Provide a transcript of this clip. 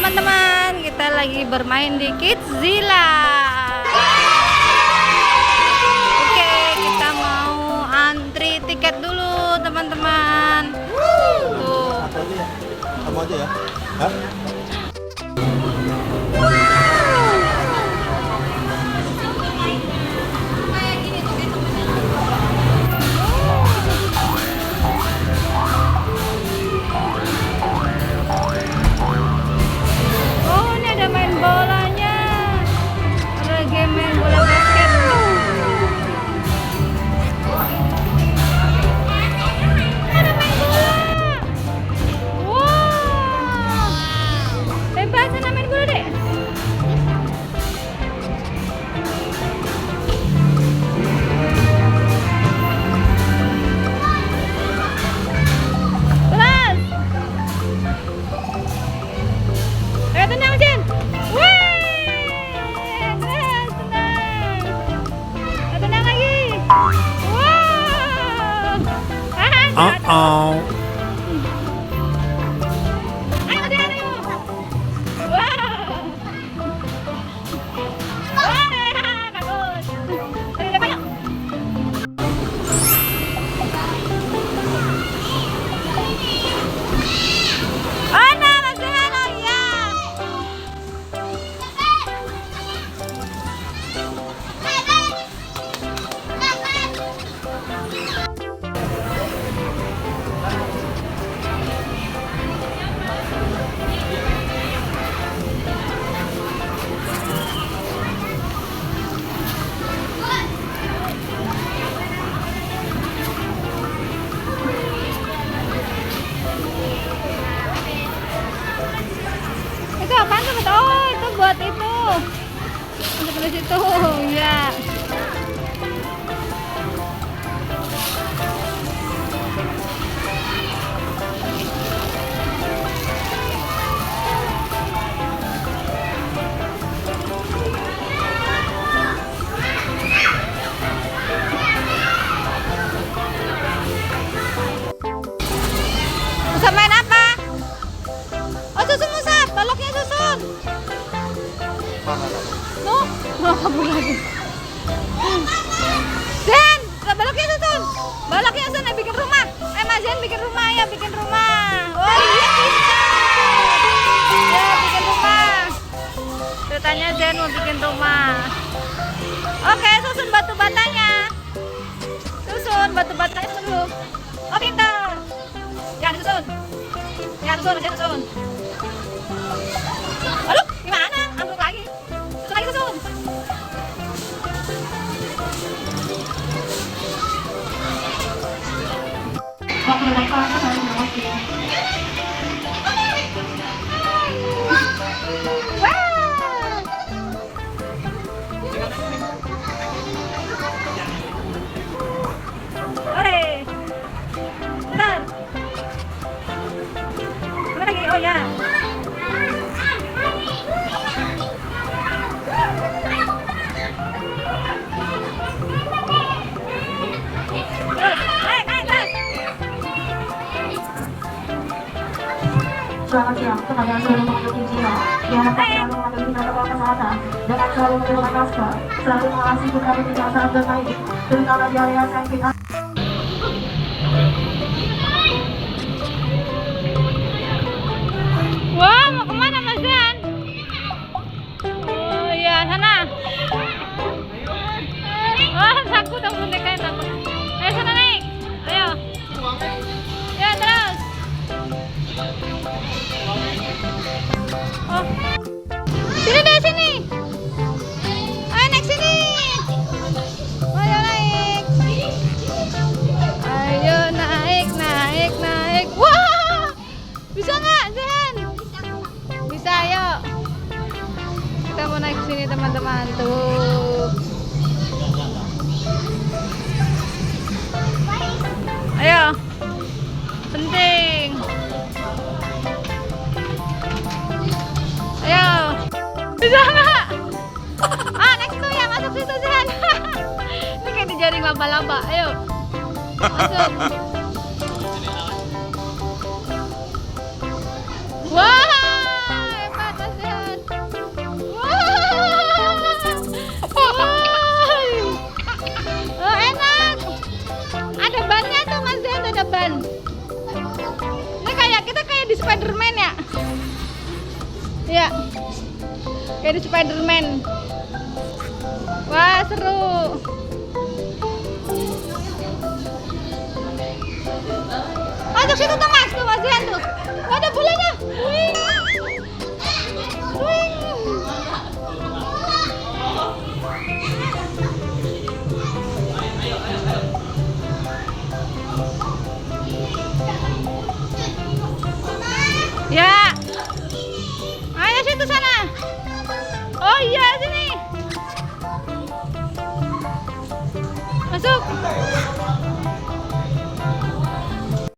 teman-teman, kita lagi bermain di Kidzilla. Oke, kita mau antri tiket dulu teman-teman. Tuh. Kamu aja ya. Hah? Oh, ini ada main bolanya. Ada game main bola basket. Ada main bola. Wow. Bebas sana main bola, Dek. Kelas. Ayo tenang, Jen. Wih, keras, tenang. Ayo tenang lagi. Wow. Jatuh. Ayo, Jen, ayo. Wow. Wah, bagus. Ayo, Jen, ayo. Oh, nah, Mas Dehan, oh iya. Itu apaan tuh? Oh, itu buat itu. Untuk di situ, ya. Musab main apa? Oh, susun Musab, baloknya susun. No, mau kabur lagi. Zen, baloknya susun. Baloknya susun, bikin rumah. Mas Zen bikin rumah ya, bikin rumah. Oh iya bisa. Ya, bikin rumah. Ceritanya Zen mau bikin rumah. Oke, susun batu batanya. Susun batu batanya dulu. Oh, pintar. Jangan susun. Jangan susun, jangan susun. Aduh, gimana? Ambruk lagi. Susun lagi, susun. Ore. Bentar. Mana lagi? Oh ya. Selamat siang, tenaga selalu mengikuti Cina. Diharapkan selalu mematuhi protokol kesehatan dengan selalu menggunakan masker, selalu mengawasi pengaruh tidak saat bermain, terutama di area sempit. Wah, mau kemana Mas Dan? Oh iya, sana. Wah, takut dong bonekanya takut. Ayo sana naik. Ayo. Ya terus. Oh. Sini deh sini. Ayo naik sini. Ayo naik. Ayo naik, naik, naik. Wah, bisa nggak Zen? Bisa, ayo. Kita mau naik sini teman-teman tuh. Ayo. Penting. Ayo. Bisa nggak? Ah, naik situ ya, masuk situ Zen. Ini kayak dijaring laba-laba. Ayo. Masuk. Wah, hebat. Ya. Kayak di Spiderman. Wah, seru. Masuk situ tuh Mas, tuh Mas Jihan tuh. Wah, ada bolanya. Wing. Wing. Ya. Ayo situ sana. Oh iya sini. Masuk.